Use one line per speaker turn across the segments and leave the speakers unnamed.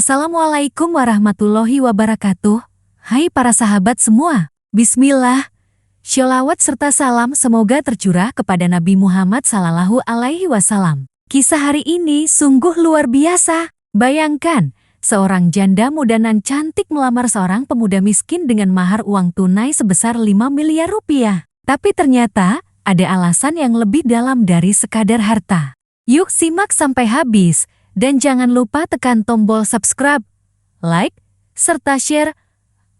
Assalamualaikum warahmatullahi wabarakatuh. Hai para sahabat semua. Bismillah. Sholawat serta salam semoga tercurah kepada Nabi Muhammad Sallallahu Alaihi Wasallam. Kisah hari ini sungguh luar biasa. Bayangkan, seorang janda muda nan cantik melamar seorang pemuda miskin dengan mahar uang tunai sebesar 5 miliar rupiah. Tapi ternyata ada alasan yang lebih dalam dari sekadar harta. Yuk simak sampai habis. Dan jangan lupa tekan tombol subscribe, like, serta share,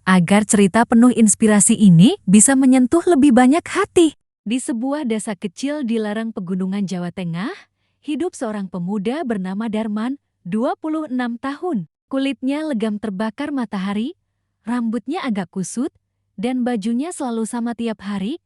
agar cerita penuh inspirasi ini bisa menyentuh lebih banyak hati. Di sebuah desa kecil di lereng pegunungan Jawa Tengah, hidup seorang pemuda bernama Darman, 26 tahun. Kulitnya legam terbakar matahari, rambutnya agak kusut, dan bajunya selalu sama tiap hari.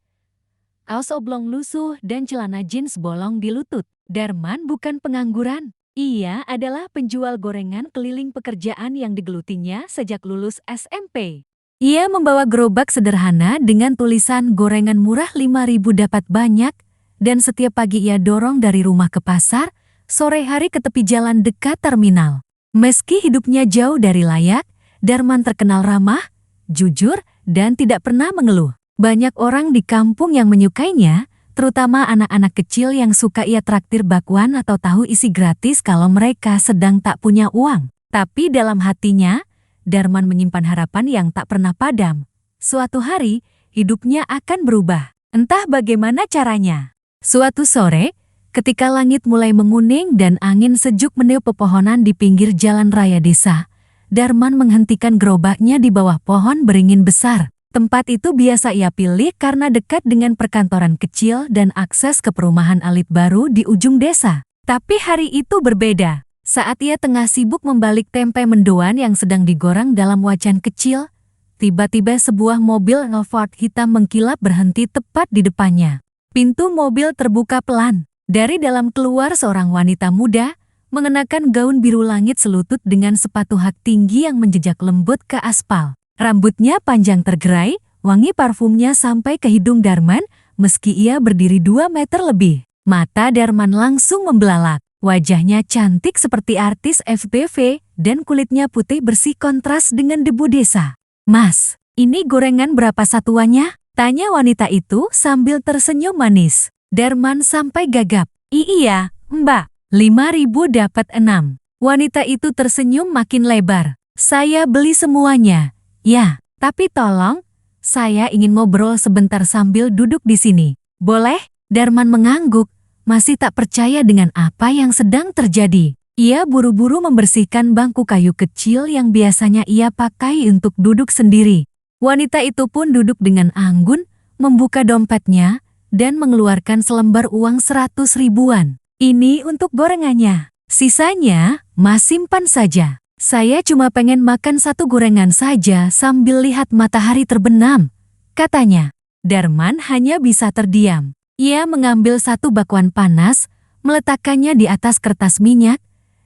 Kaos oblong lusuh dan celana jeans bolong di lutut. Darman bukan pengangguran. Ia adalah penjual gorengan keliling pekerjaan yang digelutinya sejak lulus SMP. Ia membawa gerobak sederhana dengan tulisan gorengan murah 5.000 dapat banyak, dan setiap pagi ia dorong dari rumah ke pasar, sore hari ke tepi jalan dekat terminal. Meski hidupnya jauh dari layak, Darman terkenal ramah, jujur, dan tidak pernah mengeluh. Banyak orang di kampung yang menyukainya, terutama anak-anak kecil yang suka ia traktir bakwan atau tahu isi gratis kalau mereka sedang tak punya uang. Tapi dalam hatinya, Darman menyimpan harapan yang tak pernah padam. Suatu hari, hidupnya akan berubah. Entah bagaimana caranya. Suatu sore, ketika langit mulai menguning dan angin sejuk meniup pepohonan di pinggir jalan raya desa, Darman menghentikan gerobaknya di bawah pohon beringin besar. Tempat itu biasa ia pilih karena dekat dengan perkantoran kecil dan akses ke perumahan elit baru di ujung desa. Tapi hari itu berbeda. Saat ia tengah sibuk membalik tempe mendoan yang sedang digoreng dalam wajan kecil, tiba-tiba sebuah mobil Alphard hitam mengkilap berhenti tepat di depannya. Pintu mobil terbuka pelan. Dari dalam keluar seorang wanita muda, mengenakan gaun biru langit selutut dengan sepatu hak tinggi yang menjejak lembut ke aspal. Rambutnya panjang tergerai, wangi parfumnya sampai ke hidung Darman, meski ia berdiri 2 meter lebih. Mata Darman langsung membelalak. Wajahnya cantik seperti artis FTV, dan kulitnya putih bersih kontras dengan debu desa. "Mas, ini gorengan berapa satuannya?" tanya wanita itu sambil tersenyum manis. Darman sampai gagap. "Iya, Mbak, 5.000 dapat 6. Wanita itu tersenyum makin lebar. "Saya beli semuanya." "Ya, tapi tolong, saya ingin ngobrol sebentar sambil duduk di sini. Boleh?" Darman mengangguk, masih tak percaya dengan apa yang sedang terjadi. Ia buru-buru membersihkan bangku kayu kecil yang biasanya ia pakai untuk duduk sendiri. Wanita itu pun duduk dengan anggun, membuka dompetnya, dan mengeluarkan selembar uang 100 ribuan. "Ini untuk gorengannya. Sisanya, Mas simpan saja. Saya cuma pengen makan satu gorengan saja sambil lihat matahari terbenam," katanya. Darman hanya bisa terdiam. Ia mengambil satu bakwan panas, meletakkannya di atas kertas minyak,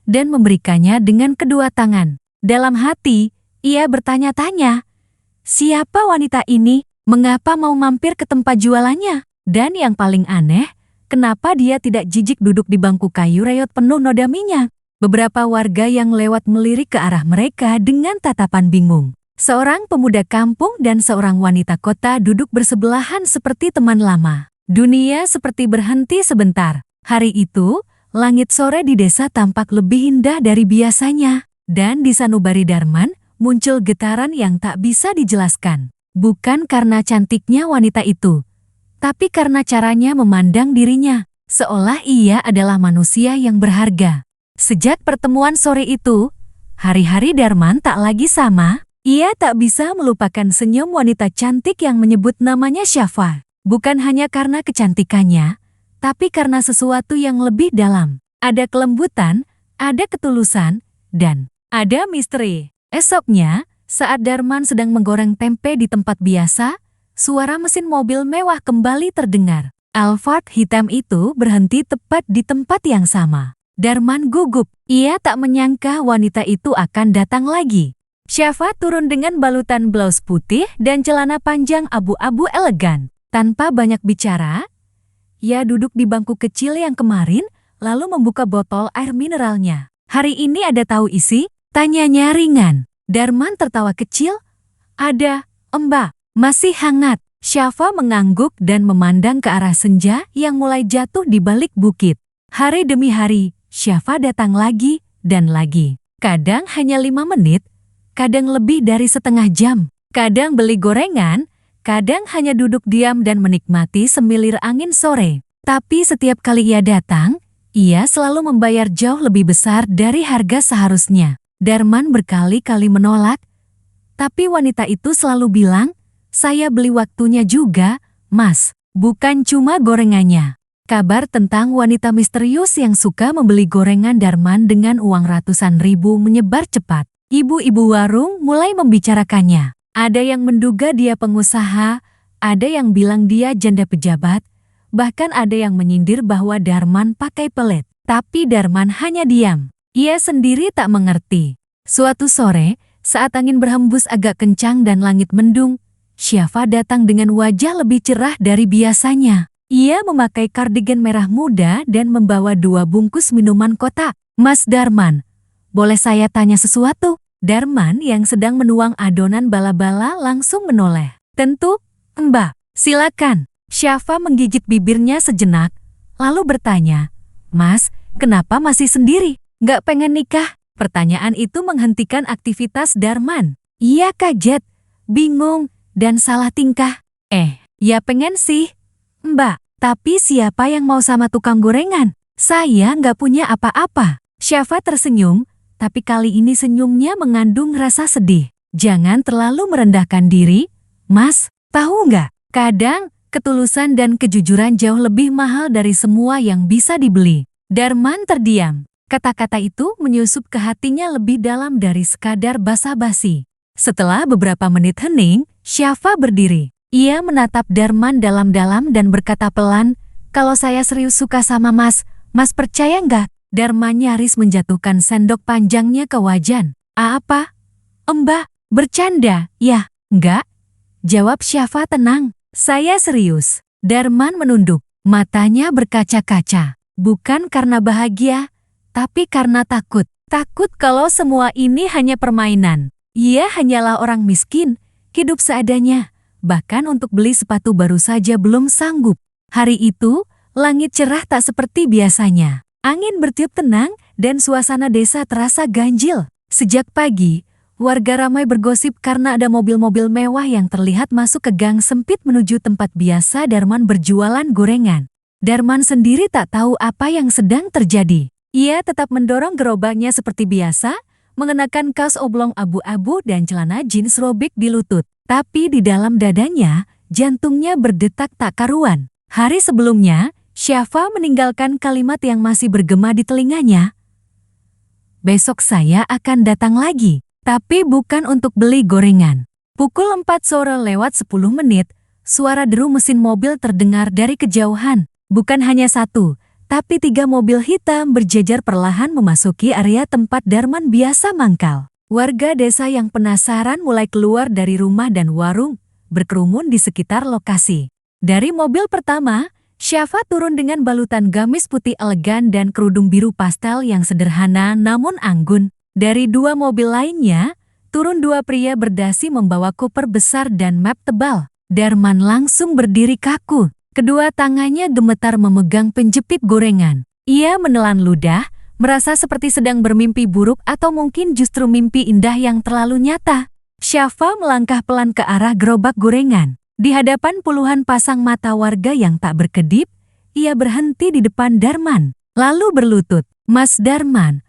dan memberikannya dengan kedua tangan. Dalam hati, ia bertanya-tanya, siapa wanita ini? Mengapa mau mampir ke tempat jualannya? Dan yang paling aneh, kenapa dia tidak jijik duduk di bangku kayu reyot penuh noda minyak? Beberapa warga yang lewat melirik ke arah mereka dengan tatapan bingung. Seorang pemuda kampung dan seorang wanita kota duduk bersebelahan seperti teman lama. Dunia seperti berhenti sebentar. Hari itu, langit sore di desa tampak lebih indah dari biasanya. Dan di sanubari Darman, muncul getaran yang tak bisa dijelaskan. Bukan karena cantiknya wanita itu, tapi karena caranya memandang dirinya, seolah ia adalah manusia yang berharga. Sejak pertemuan sore itu, hari-hari Darman tak lagi sama. Ia tak bisa melupakan senyum wanita cantik yang menyebut namanya Syafa. Bukan hanya karena kecantikannya, tapi karena sesuatu yang lebih dalam. Ada kelembutan, ada ketulusan, dan ada misteri. Esoknya, saat Darman sedang menggoreng tempe di tempat biasa, suara mesin mobil mewah kembali terdengar. Alphard hitam itu berhenti tepat di tempat yang sama. Darman gugup. Ia tak menyangka wanita itu akan datang lagi. Syafa turun dengan balutan blus putih dan celana panjang abu-abu elegan. Tanpa banyak bicara, ia duduk di bangku kecil yang kemarin, lalu membuka botol air mineralnya. "Hari ini ada tahu isi?" Tanyanya ringan. Darman tertawa kecil. Ada, Mbak. Masih hangat. Syafa mengangguk dan memandang ke arah senja yang mulai jatuh di balik bukit. Hari demi hari, Syafa datang lagi dan lagi. Kadang hanya 5 menit, kadang lebih dari setengah jam. Kadang beli gorengan, kadang hanya duduk diam dan menikmati semilir angin sore. Tapi setiap kali ia datang, ia selalu membayar jauh lebih besar dari harga seharusnya. Darman berkali-kali menolak, tapi wanita itu selalu bilang, "Saya beli waktunya juga, Mas, bukan cuma gorengannya." Kabar tentang wanita misterius yang suka membeli gorengan Darman dengan uang ratusan ribu menyebar cepat. Ibu-ibu warung mulai membicarakannya. Ada yang menduga dia pengusaha, ada yang bilang dia janda pejabat, bahkan ada yang menyindir bahwa Darman pakai pelet. Tapi Darman hanya diam. Ia sendiri tak mengerti. Suatu sore, saat angin berhembus agak kencang dan langit mendung, Syafa datang dengan wajah lebih cerah dari biasanya. Ia memakai kardigan merah muda dan membawa 2 bungkus minuman kotak. "Mas Darman, boleh saya tanya sesuatu?" Darman yang sedang menuang adonan bala-bala langsung menoleh. "Tentu, Mbak. Silakan." Syafa menggigit bibirnya sejenak, lalu bertanya, "Mas, kenapa masih sendiri? Nggak pengen nikah?" Pertanyaan itu menghentikan aktivitas Darman. Ia kaget, bingung, dan salah tingkah. Ya pengen sih, Mbak. Tapi siapa yang mau sama tukang gorengan? Saya nggak punya apa-apa." Syafa tersenyum, tapi kali ini senyumnya mengandung rasa sedih. "Jangan terlalu merendahkan diri, Mas. Tahu nggak? Kadang, ketulusan dan kejujuran jauh lebih mahal dari semua yang bisa dibeli." Darman terdiam. Kata-kata itu menyusup ke hatinya lebih dalam dari sekadar basa-basi. Setelah beberapa menit hening, Syafa berdiri. Ia menatap Darman dalam-dalam dan berkata pelan, "Kalau saya serius suka sama Mas, Mas percaya nggak?" Darman nyaris menjatuhkan sendok panjangnya ke wajan. "Apa? Mbak, bercanda, ya?" "Enggak," jawab Syafa tenang. "Saya serius." Darman menunduk, matanya berkaca-kaca. Bukan karena bahagia, tapi karena takut. Takut kalau semua ini hanya permainan. Ia hanyalah orang miskin, hidup seadanya. Bahkan untuk beli sepatu baru saja belum sanggup. Hari itu, langit cerah tak seperti biasanya. Angin bertiup tenang dan suasana desa terasa ganjil. Sejak pagi, warga ramai bergosip karena ada mobil-mobil mewah yang terlihat masuk ke gang sempit menuju tempat biasa Darman berjualan gorengan. Darman sendiri tak tahu apa yang sedang terjadi. Ia tetap mendorong gerobaknya seperti biasa, mengenakan kaos oblong abu-abu dan celana jeans robek di lutut. Tapi di dalam dadanya, jantungnya berdetak tak karuan. Hari sebelumnya, Syafa meninggalkan kalimat yang masih bergema di telinganya. "Besok saya akan datang lagi, tapi bukan untuk beli gorengan." Pukul 4 sore lewat 10 menit, suara deru mesin mobil terdengar dari kejauhan. Bukan hanya satu, tapi 3 mobil hitam berjejer perlahan memasuki area tempat Darman biasa mangkal. Warga desa yang penasaran mulai keluar dari rumah dan warung, berkerumun di sekitar lokasi. Dari mobil pertama, Syafa turun dengan balutan gamis putih elegan dan kerudung biru pastel yang sederhana namun anggun. Dari 2 mobil lainnya, turun 2 pria berdasi membawa koper besar dan map tebal. Darman langsung berdiri kaku. Kedua tangannya gemetar memegang penjepit gorengan. Ia menelan ludah, merasa seperti sedang bermimpi buruk atau mungkin justru mimpi indah yang terlalu nyata. Syafa melangkah pelan ke arah gerobak gorengan. Di hadapan puluhan pasang mata warga yang tak berkedip, ia berhenti di depan Darman, lalu berlutut. "Mas Darman,"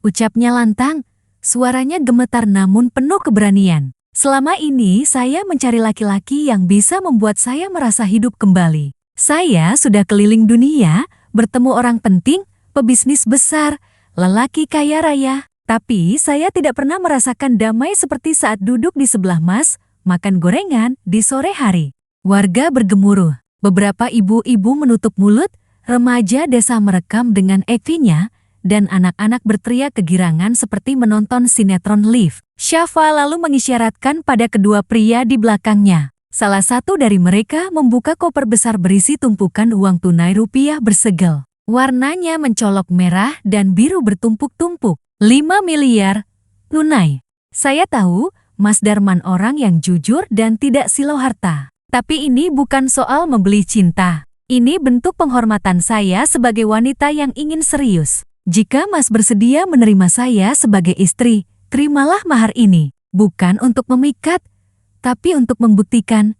ucapnya lantang, suaranya gemetar namun penuh keberanian. "Selama ini saya mencari laki-laki yang bisa membuat saya merasa hidup kembali. Saya sudah keliling dunia, bertemu orang penting, pebisnis besar, lelaki kaya raya. Tapi saya tidak pernah merasakan damai seperti saat duduk di sebelah Mas, makan gorengan di sore hari." Warga bergemuruh. Beberapa ibu-ibu menutup mulut, remaja desa merekam dengan EV-nya, dan anak-anak berteriak kegirangan seperti menonton sinetron live. Syafa lalu mengisyaratkan pada kedua pria di belakangnya. Salah satu dari mereka membuka koper besar berisi tumpukan uang tunai rupiah bersegel. Warnanya mencolok merah dan biru bertumpuk-tumpuk. 5 miliar, tunai. Saya tahu, Mas Darman orang yang jujur dan tidak silau harta. Tapi ini bukan soal membeli cinta. Ini bentuk penghormatan saya sebagai wanita yang ingin serius. Jika Mas bersedia menerima saya sebagai istri, terimalah mahar ini. Bukan untuk memikat, tapi untuk membuktikan.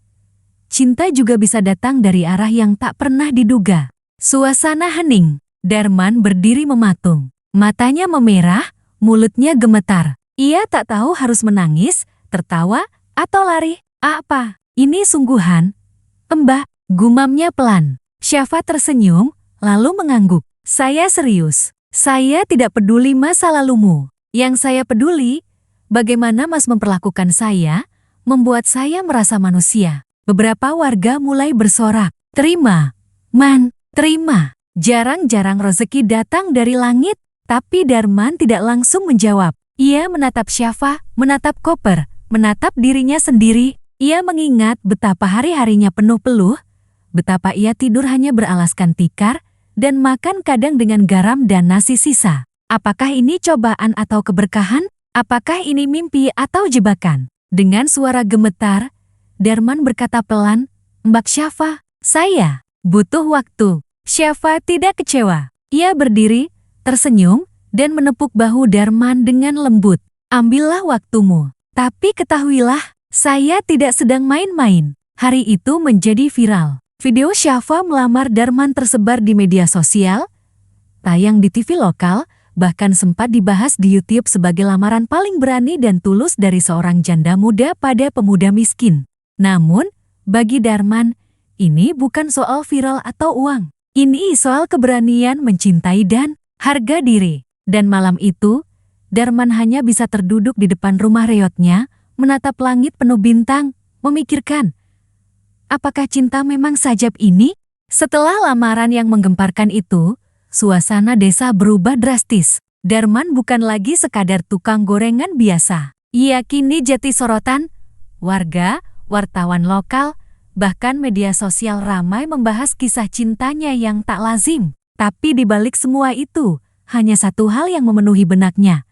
Cinta juga bisa datang dari arah yang tak pernah diduga. Suasana hening. Darman berdiri mematung. Matanya memerah, mulutnya gemetar. Ia tak tahu harus menangis, tertawa, atau lari. Apa? Ini sungguhan? Mbak, gumamnya pelan. Syafa tersenyum, lalu mengangguk. Saya serius. Saya tidak peduli masa lalumu. Yang saya peduli, bagaimana Mas memperlakukan saya, membuat saya merasa manusia. Beberapa warga mulai bersorak. Terima, Man, terima. Jarang-jarang rezeki datang dari langit, tapi Darman tidak langsung menjawab. Ia menatap Syafa, menatap koper, menatap dirinya sendiri. Ia mengingat betapa hari-harinya penuh peluh, betapa ia tidur hanya beralaskan tikar, dan makan kadang dengan garam dan nasi sisa. Apakah ini cobaan atau keberkahan? Apakah ini mimpi atau jebakan? Dengan suara gemetar, Darman berkata pelan, Mbak Syafa, saya butuh waktu. Syafa tidak kecewa. Ia berdiri, tersenyum, dan menepuk bahu Darman dengan lembut. Ambillah waktumu. Tapi ketahuilah, saya tidak sedang main-main. Hari itu menjadi viral. Video Syafa melamar Darman tersebar di media sosial, tayang di TV lokal, bahkan sempat dibahas di YouTube sebagai lamaran paling berani dan tulus dari seorang janda muda pada pemuda miskin. Namun, bagi Darman, ini bukan soal viral atau uang. Ini soal keberanian mencintai dan harga diri. Dan malam itu, Darman hanya bisa terduduk di depan rumah reotnya, menatap langit penuh bintang, memikirkan, apakah cinta memang sajab ini? Setelah lamaran yang menggemparkan itu, suasana desa berubah drastis. Darman bukan lagi sekadar tukang gorengan biasa. Ia kini jadi sorotan. Warga, wartawan lokal, bahkan media sosial ramai membahas kisah cintanya yang tak lazim. Tapi di balik semua itu, hanya satu hal yang memenuhi benaknya.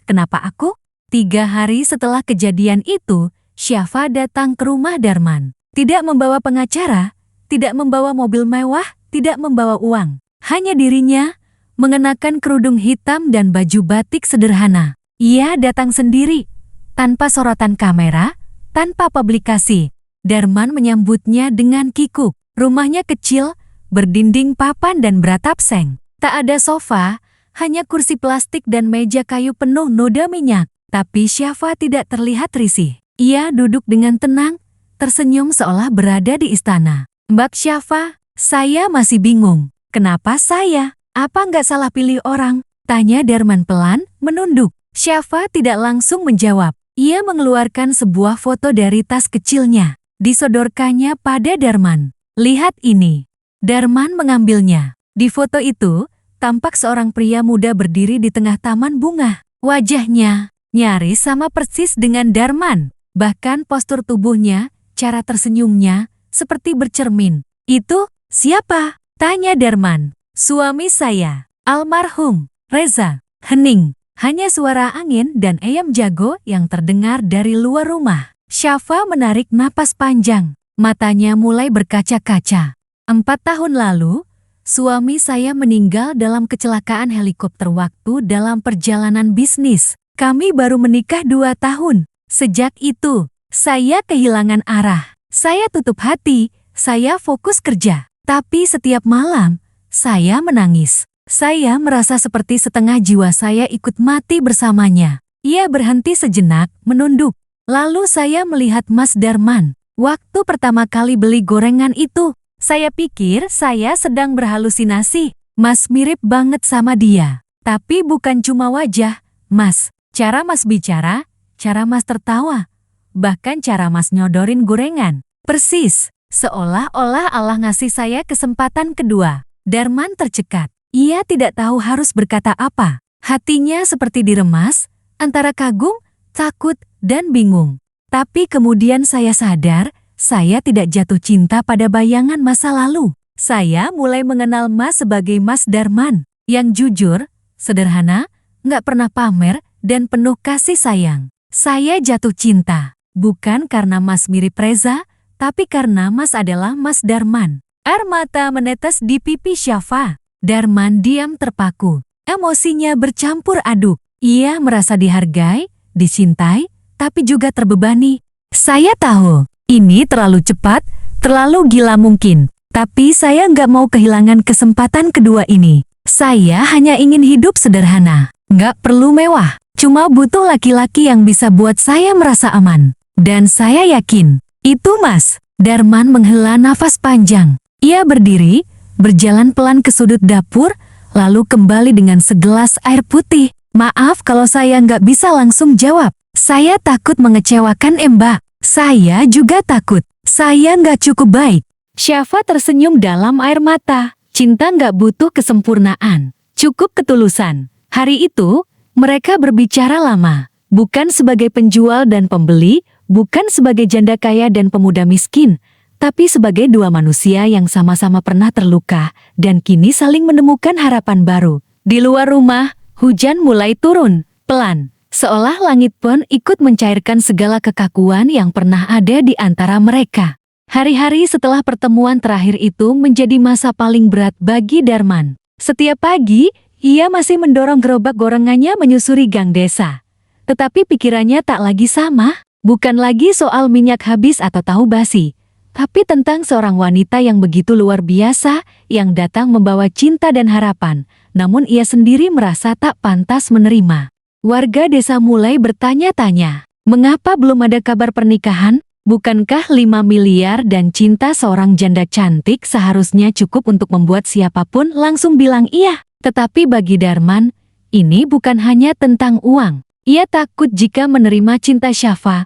Kenapa aku? 3 hari setelah kejadian itu, Syafa datang ke rumah Darman. Tidak membawa pengacara, tidak membawa mobil mewah, tidak membawa uang. Hanya dirinya, mengenakan kerudung hitam dan baju batik sederhana. Ia datang sendiri, tanpa sorotan kamera, tanpa publikasi. Darman menyambutnya dengan kikuk. Rumahnya kecil, berdinding papan dan beratap seng. Tak ada sofa, hanya kursi plastik dan meja kayu penuh noda minyak. Tapi Syafa tidak terlihat risih. Ia duduk dengan tenang, tersenyum seolah berada di istana. Mbak Syafa, saya masih bingung. Kenapa saya? Apa nggak salah pilih orang? Tanya Darman pelan, menunduk. Syafa tidak langsung menjawab. Ia mengeluarkan sebuah foto dari tas kecilnya. Disodorkannya pada Darman. Lihat ini. Darman mengambilnya. Di foto itu, tampak seorang pria muda berdiri di tengah taman bunga. Wajahnya nyaris sama persis dengan Darman. Bahkan postur tubuhnya, cara tersenyumnya, seperti bercermin. Itu, siapa? Tanya Darman. Suami saya, almarhum Reza. Hening. Hanya suara angin dan ayam jago yang terdengar dari luar rumah. Syafa menarik napas panjang. Matanya mulai berkaca-kaca. 4 tahun lalu, suami saya meninggal dalam kecelakaan helikopter waktu dalam perjalanan bisnis. Kami baru menikah 2 tahun. Sejak itu, saya kehilangan arah. Saya tutup hati, saya fokus kerja. Tapi setiap malam, saya menangis. Saya merasa seperti setengah jiwa saya ikut mati bersamanya. Ia berhenti sejenak, menunduk. Lalu saya melihat Mas Darman. Waktu pertama kali beli gorengan itu, saya pikir saya sedang berhalusinasi. Mas mirip banget sama dia. Tapi bukan cuma wajah, Mas. Cara Mas bicara, cara Mas tertawa. Bahkan cara Mas nyodorin gorengan. Persis, seolah-olah Allah ngasih saya kesempatan kedua. Darman tercekat. Ia tidak tahu harus berkata apa. Hatinya seperti diremas, antara kagum, takut, dan bingung. Tapi kemudian saya sadar, saya tidak jatuh cinta pada bayangan masa lalu. Saya mulai mengenal Mas sebagai Mas Darman, yang jujur, sederhana, nggak pernah pamer, dan penuh kasih sayang. Saya jatuh cinta, bukan karena Mas mirip Reza, tapi karena Mas adalah Mas Darman. Air mata menetes di pipi Syafa. Darman diam terpaku. Emosinya bercampur aduk. Ia merasa dihargai, dicintai, tapi juga terbebani. Saya tahu, ini terlalu cepat, terlalu gila mungkin. Tapi saya nggak mau kehilangan kesempatan kedua ini. Saya hanya ingin hidup sederhana. Nggak perlu mewah. Cuma butuh laki-laki yang bisa buat saya merasa aman. Dan saya yakin, itu Mas. Darman menghela nafas panjang. Ia berdiri, berjalan pelan ke sudut dapur, lalu kembali dengan segelas air putih. Maaf kalau saya nggak bisa langsung jawab. Saya takut mengecewakan Mbak. Saya juga takut. Saya nggak cukup baik. Syafa tersenyum dalam air mata. Cinta nggak butuh kesempurnaan. Cukup ketulusan. Hari itu, mereka berbicara lama. Bukan sebagai penjual dan pembeli, bukan sebagai janda kaya dan pemuda miskin, tapi sebagai dua manusia yang sama-sama pernah terluka dan kini saling menemukan harapan baru. Di luar rumah, hujan mulai turun, pelan. Seolah langit pun ikut mencairkan segala kekakuan yang pernah ada di antara mereka. Hari-hari setelah pertemuan terakhir itu menjadi masa paling berat bagi Darman. Setiap pagi, ia masih mendorong gerobak gorengannya menyusuri gang desa. Tetapi pikirannya tak lagi sama, bukan lagi soal minyak habis atau tahu basi, tapi tentang seorang wanita yang begitu luar biasa, yang datang membawa cinta dan harapan, namun ia sendiri merasa tak pantas menerima. Warga desa mulai bertanya-tanya, mengapa belum ada kabar pernikahan? Bukankah 5 miliar dan cinta seorang janda cantik seharusnya cukup untuk membuat siapapun langsung bilang iya? Tetapi bagi Darman, ini bukan hanya tentang uang. Ia takut jika menerima cinta Syafa,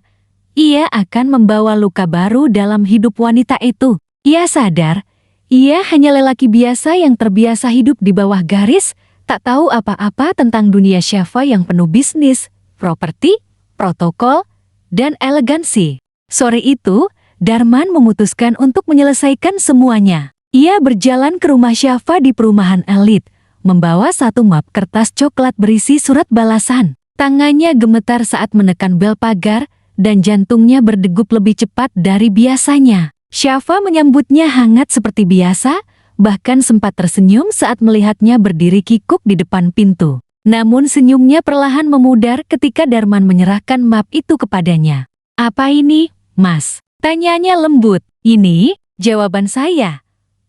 ia akan membawa luka baru dalam hidup wanita itu. Ia sadar, ia hanya lelaki biasa yang terbiasa hidup di bawah garis, tak tahu apa-apa tentang dunia Syafa yang penuh bisnis, properti, protokol, dan elegansi. Sore itu, Darman memutuskan untuk menyelesaikan semuanya. Ia berjalan ke rumah Syafa di perumahan elit, membawa satu map kertas coklat berisi surat balasan. Tangannya gemetar saat menekan bel pagar, dan jantungnya berdegup lebih cepat dari biasanya. Syafa menyambutnya hangat seperti biasa, bahkan sempat tersenyum saat melihatnya berdiri kikuk di depan pintu. Namun senyumnya perlahan memudar ketika Darman menyerahkan map itu kepadanya. Apa ini, Mas? Tanyanya lembut. Ini, jawaban saya.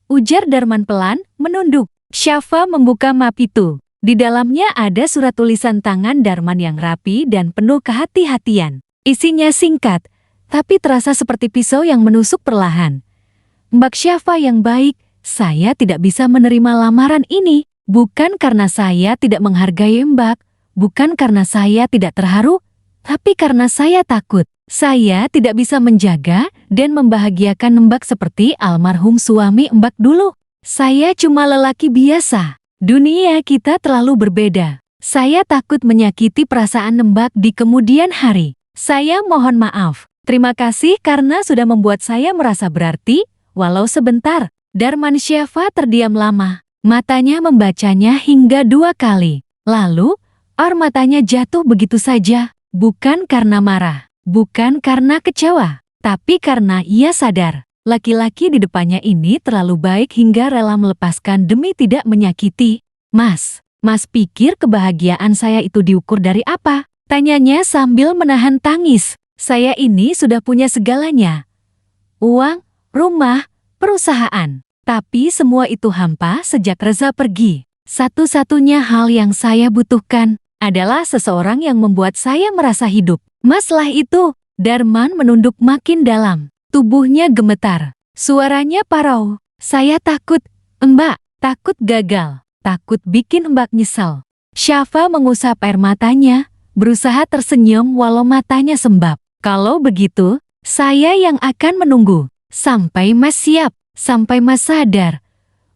Ujar Darman pelan, menunduk. Syafa membuka map itu. Di dalamnya ada surat tulisan tangan Darman yang rapi dan penuh kehati-hatian. Isinya singkat, tapi terasa seperti pisau yang menusuk perlahan. Mbak Syafa yang baik, saya tidak bisa menerima lamaran ini. Bukan karena saya tidak menghargai Mbak, bukan karena saya tidak terharu, tapi karena saya takut. Saya tidak bisa menjaga dan membahagiakan Mbak seperti almarhum suami Mbak dulu. Saya cuma lelaki biasa. Dunia kita terlalu berbeda. Saya takut menyakiti perasaan Mbak di kemudian hari. Saya mohon maaf. Terima kasih karena sudah membuat saya merasa berarti, walau sebentar. Darman Syafa terdiam lama. Matanya membacanya hingga 2 kali. Lalu, air matanya jatuh begitu saja. Bukan karena marah. Bukan karena kecewa, tapi karena ia sadar, laki-laki di depannya ini terlalu baik hingga rela melepaskan demi tidak menyakiti. Mas pikir kebahagiaan saya itu diukur dari apa? Tanyanya sambil menahan tangis. Saya ini sudah punya segalanya. Uang, rumah, perusahaan. Tapi semua itu hampa sejak Reza pergi. Satu-satunya hal yang saya butuhkan adalah seseorang yang membuat saya merasa hidup. Masalah itu, Darman menunduk makin dalam. Tubuhnya gemetar. Suaranya parau. Saya takut, Mbak. Takut gagal. Takut bikin Mbak nyesal. Syafa mengusap air matanya, berusaha tersenyum walau matanya sembab. Kalau begitu, saya yang akan menunggu. Sampai Mas siap. Sampai Mas sadar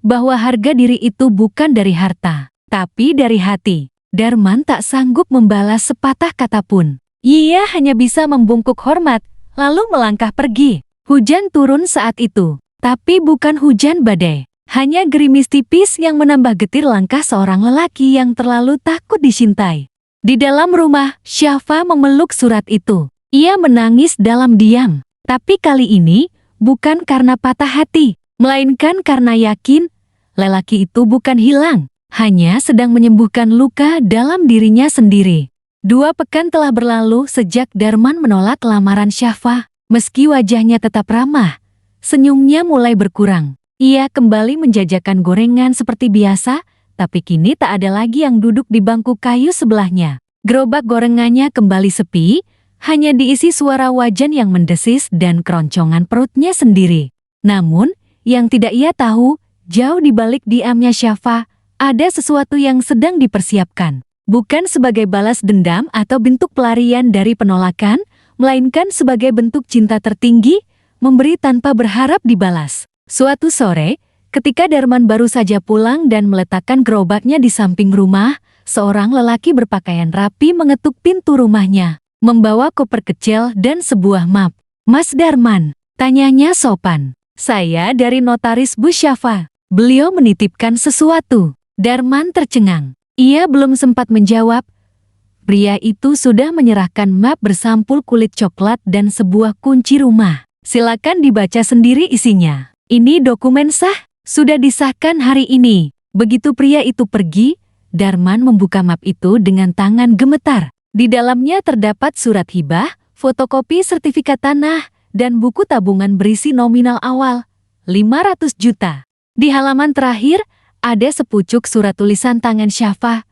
bahwa harga diri itu bukan dari harta, tapi dari hati. Darman tak sanggup membalas sepatah kata pun. Ia hanya bisa membungkuk hormat, lalu melangkah pergi. Hujan turun saat itu, tapi bukan hujan badai. Hanya gerimis tipis yang menambah getir langkah seorang lelaki yang terlalu takut dicintai. Di dalam rumah, Syafa memeluk surat itu. Ia menangis dalam diam. Tapi kali ini, bukan karena patah hati, melainkan karena yakin lelaki itu bukan hilang, hanya sedang menyembuhkan luka dalam dirinya sendiri. 2 pekan telah berlalu sejak Darman menolak lamaran Syafa. Meski wajahnya tetap ramah, senyumnya mulai berkurang. Ia kembali menjajakan gorengan seperti biasa, tapi kini tak ada lagi yang duduk di bangku kayu sebelahnya. Gerobak gorengannya kembali sepi, hanya diisi suara wajan yang mendesis dan keroncongan perutnya sendiri. Namun, yang tidak ia tahu, jauh di balik diamnya Syafa, ada sesuatu yang sedang dipersiapkan. Bukan sebagai balas dendam atau bentuk pelarian dari penolakan, melainkan sebagai bentuk cinta tertinggi, memberi tanpa berharap dibalas. Suatu sore, ketika Darman baru saja pulang dan meletakkan gerobaknya di samping rumah, seorang lelaki berpakaian rapi mengetuk pintu rumahnya, membawa koper kecil dan sebuah map. "Mas Darman?" tanyanya sopan. "Saya dari notaris Bu Syafa." Beliau menitipkan sesuatu. Darman tercengang. Ia belum sempat menjawab. Pria itu sudah menyerahkan map bersampul kulit coklat dan sebuah kunci rumah. "Silakan dibaca sendiri isinya. Ini dokumen sah, sudah disahkan hari ini." Begitu pria itu pergi, Darman membuka map itu dengan tangan gemetar. Di dalamnya terdapat surat hibah, fotokopi sertifikat tanah, dan buku tabungan berisi nominal awal, 500 juta. Di halaman terakhir, ada sepucuk surat tulisan tangan Syafa.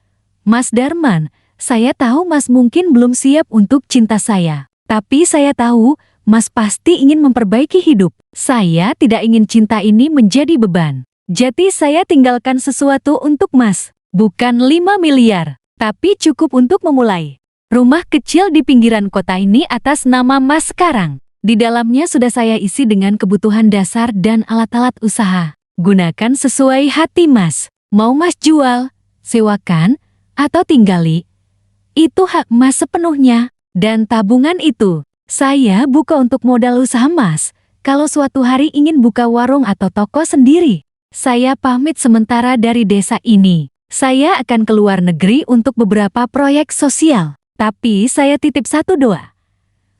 "Mas Darman, saya tahu Mas mungkin belum siap untuk cinta saya. Tapi saya tahu, Mas pasti ingin memperbaiki hidup. Saya tidak ingin cinta ini menjadi beban. Jadi saya tinggalkan sesuatu untuk Mas. Bukan 5 miliar, tapi cukup untuk memulai. Rumah kecil di pinggiran kota ini atas nama Mas sekarang. Di dalamnya sudah saya isi dengan kebutuhan dasar dan alat-alat usaha. Gunakan sesuai hati Mas. Mau Mas jual, sewakan, atau tinggali, itu hak Mas sepenuhnya. Dan tabungan itu, saya buka untuk modal usaha Mas. Kalau suatu hari ingin buka warung atau toko sendiri, saya pamit sementara dari desa ini. Saya akan ke luar negeri untuk beberapa proyek sosial. Tapi saya titip satu doa.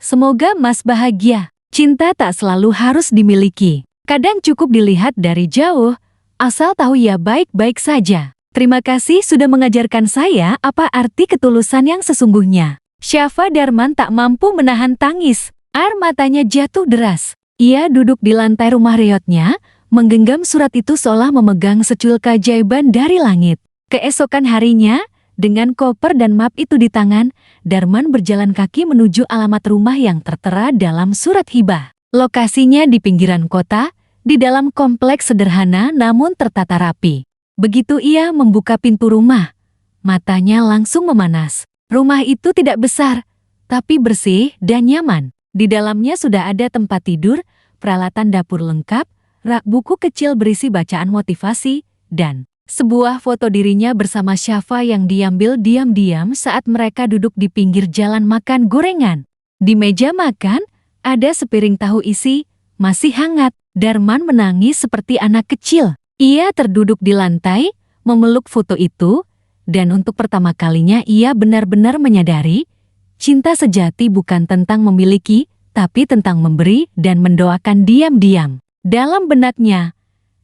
Semoga Mas bahagia. Cinta tak selalu harus dimiliki. Kadang cukup dilihat dari jauh, asal tahu ia baik-baik saja. Terima kasih sudah mengajarkan saya apa arti ketulusan yang sesungguhnya." Syafa Darman tak mampu menahan tangis. Air matanya jatuh deras. Ia duduk di lantai rumah reotnya, menggenggam surat itu seolah memegang secuil keajaiban dari langit. Keesokan harinya, dengan koper dan map itu di tangan, Darman berjalan kaki menuju alamat rumah yang tertera dalam surat hibah. Lokasinya di pinggiran kota, di dalam kompleks sederhana namun tertata rapi. Begitu ia membuka pintu rumah, matanya langsung memanas. Rumah itu tidak besar, tapi bersih dan nyaman. Di dalamnya sudah ada tempat tidur, peralatan dapur lengkap, rak buku kecil berisi bacaan motivasi, dan sebuah foto dirinya bersama Syafa yang diambil diam-diam saat mereka duduk di pinggir jalan makan gorengan. Di meja makan, ada sepiring tahu isi, masih hangat. Darman menangis seperti anak kecil. Ia terduduk di lantai, memeluk foto itu, dan untuk pertama kalinya ia benar-benar menyadari, cinta sejati bukan tentang memiliki, tapi tentang memberi dan mendoakan diam-diam. Dalam benaknya,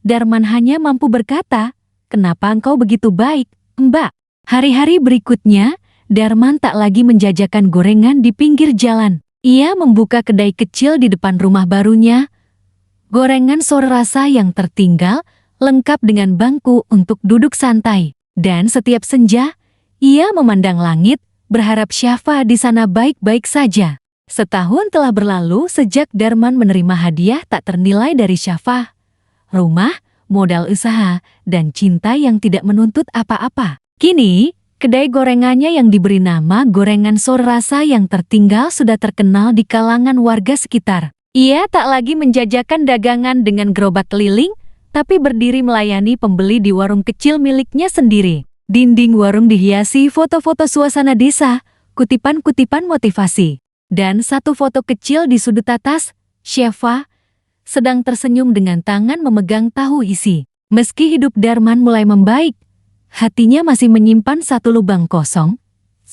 Darman hanya mampu berkata, "Kenapa engkau begitu baik, Mbak?" Hari-hari berikutnya, Darman tak lagi menjajakan gorengan di pinggir jalan. Ia membuka kedai kecil di depan rumah barunya. Gorengan sore rasa yang tertinggal, lengkap dengan bangku untuk duduk santai. Dan setiap senja, ia memandang langit, berharap Syafa di sana baik-baik saja. Setahun telah berlalu sejak Darman menerima hadiah tak ternilai dari Syafa. Rumah, modal usaha, dan cinta yang tidak menuntut apa-apa. Kini, kedai gorengannya yang diberi nama Gorengan Sore Rasa yang tertinggal sudah terkenal di kalangan warga sekitar. Ia tak lagi menjajakan dagangan dengan gerobak keliling, tapi berdiri melayani pembeli di warung kecil miliknya sendiri. Dinding warung dihiasi foto-foto suasana desa, kutipan-kutipan motivasi. Dan satu foto kecil di sudut atas, Syafa sedang tersenyum dengan tangan memegang tahu isi. Meski hidup Darman mulai membaik, hatinya masih menyimpan satu lubang kosong.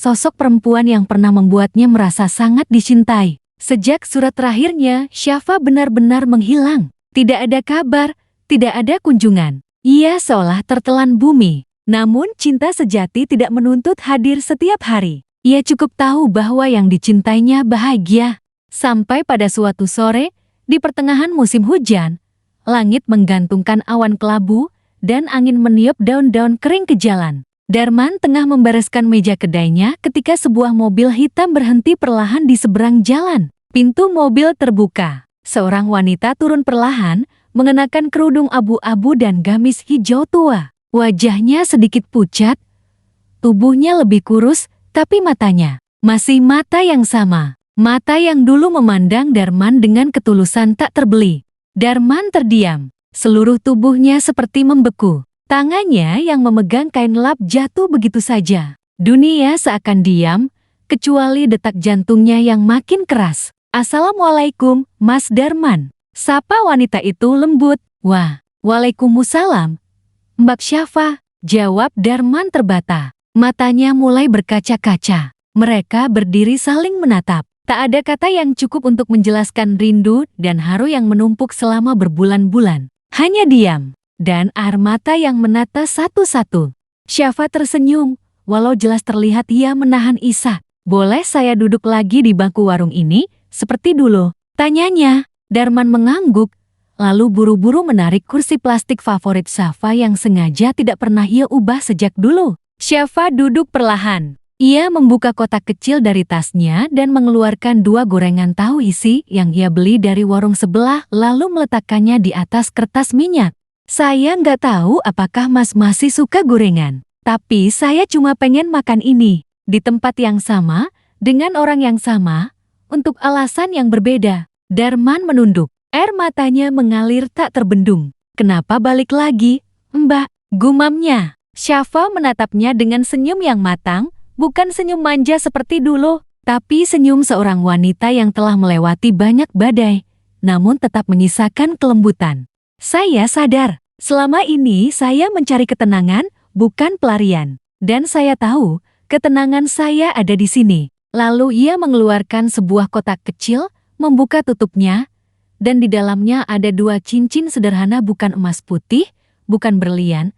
sosok perempuan yang pernah membuatnya merasa sangat dicintai. Sejak surat terakhirnya, Syafa benar-benar menghilang. Tidak ada kabar, tidak ada kunjungan. Ia seolah tertelan bumi. Namun cinta sejati tidak menuntut hadir setiap hari. Ia cukup tahu bahwa yang dicintainya bahagia. Sampai pada suatu sore, di pertengahan musim hujan, langit menggantungkan awan kelabu dan angin meniup daun-daun kering ke jalan. Darman tengah membereskan meja kedainya ketika sebuah mobil hitam berhenti perlahan di seberang jalan. Pintu mobil terbuka. Seorang wanita turun perlahan, mengenakan kerudung abu-abu dan gamis hijau tua. Wajahnya sedikit pucat, tubuhnya lebih kurus, tapi matanya masih mata yang sama. Mata yang dulu memandang Darman dengan ketulusan tak terbeli. Darman terdiam. Seluruh tubuhnya seperti membeku. Tangannya yang memegang kain lap jatuh begitu saja. Dunia seakan diam, kecuali detak jantungnya yang makin keras. "Assalamualaikum, Mas Darman." Sapa wanita itu lembut. "Wah, waalaikumsalam, Mbak Syafa," jawab Darman terbata. Matanya mulai berkaca-kaca. Mereka berdiri saling menatap. Tak ada kata yang cukup untuk menjelaskan rindu dan haru yang menumpuk selama berbulan-bulan. Hanya diam, dan air mata yang menata satu-satu. Syafa tersenyum, walau jelas terlihat ia menahan isak. "Boleh saya duduk lagi di bangku warung ini, seperti dulu?" tanyanya. Darman mengangguk, lalu buru-buru menarik kursi plastik favorit Syafa yang sengaja tidak pernah ia ubah sejak dulu. Syafa duduk perlahan. Ia membuka kotak kecil dari tasnya dan mengeluarkan 2 gorengan tahu isi yang ia beli dari warung sebelah lalu meletakkannya di atas kertas minyak. "Saya nggak tahu apakah Mas masih suka gorengan, tapi saya cuma pengen makan ini, di tempat yang sama, dengan orang yang sama, untuk alasan yang berbeda." Darman menunduk. Air matanya mengalir tak terbendung. "Kenapa balik lagi, Mbak?" gumamnya. Syafa menatapnya dengan senyum yang matang. Bukan senyum manja seperti dulu, tapi senyum seorang wanita yang telah melewati banyak badai, namun tetap menyisakan kelembutan. "Saya sadar, selama ini saya mencari ketenangan, bukan pelarian. Dan saya tahu, ketenangan saya ada di sini." Lalu ia mengeluarkan sebuah kotak kecil, membuka tutupnya, dan di dalamnya ada 2 cincin sederhana bukan emas putih, bukan berlian,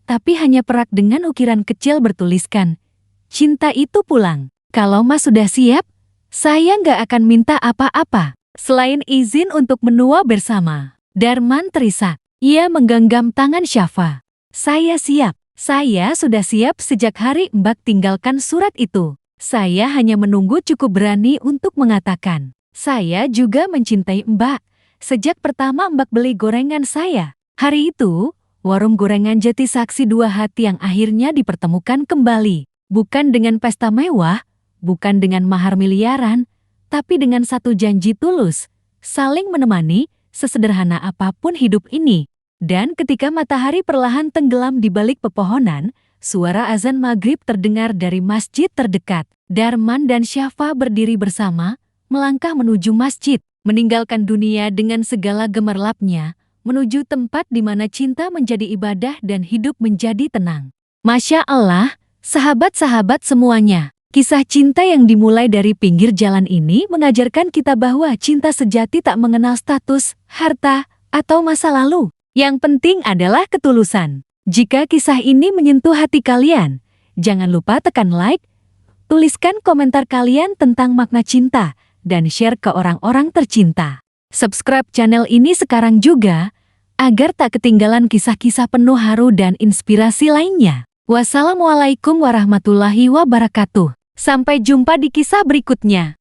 tapi hanya perak dengan ukiran kecil bertuliskan, "Cinta itu pulang. Kalau Mas sudah siap, saya nggak akan minta apa-apa selain izin untuk menua bersama." Darman terisak. Ia menggenggam tangan Syafa. "Saya siap. Saya sudah siap sejak hari Mbak tinggalkan surat itu. Saya hanya menunggu cukup berani untuk mengatakan, saya juga mencintai Mbak. Sejak pertama Mbak beli gorengan saya. Hari itu, warung gorengan jadi saksi 2 hati yang akhirnya dipertemukan kembali. Bukan dengan pesta mewah, bukan dengan mahar miliaran, tapi dengan satu janji tulus, saling menemani, sesederhana apapun hidup ini." Dan ketika matahari perlahan tenggelam di balik pepohonan, suara azan maghrib terdengar dari masjid terdekat. Darman dan Syafa berdiri bersama, melangkah menuju masjid, meninggalkan dunia dengan segala gemerlapnya, menuju tempat di mana cinta menjadi ibadah dan hidup menjadi tenang. Masya Allah, sahabat-sahabat semuanya, kisah cinta yang dimulai dari pinggir jalan ini mengajarkan kita bahwa cinta sejati tak mengenal status, harta, atau masa lalu. Yang penting adalah ketulusan. Jika kisah ini menyentuh hati kalian, jangan lupa tekan like, tuliskan komentar kalian tentang makna cinta, dan share ke orang-orang tercinta. Subscribe channel ini sekarang juga, agar tak ketinggalan kisah-kisah penuh haru dan inspirasi lainnya. Wassalamualaikum warahmatullahi wabarakatuh. Sampai jumpa di kisah berikutnya.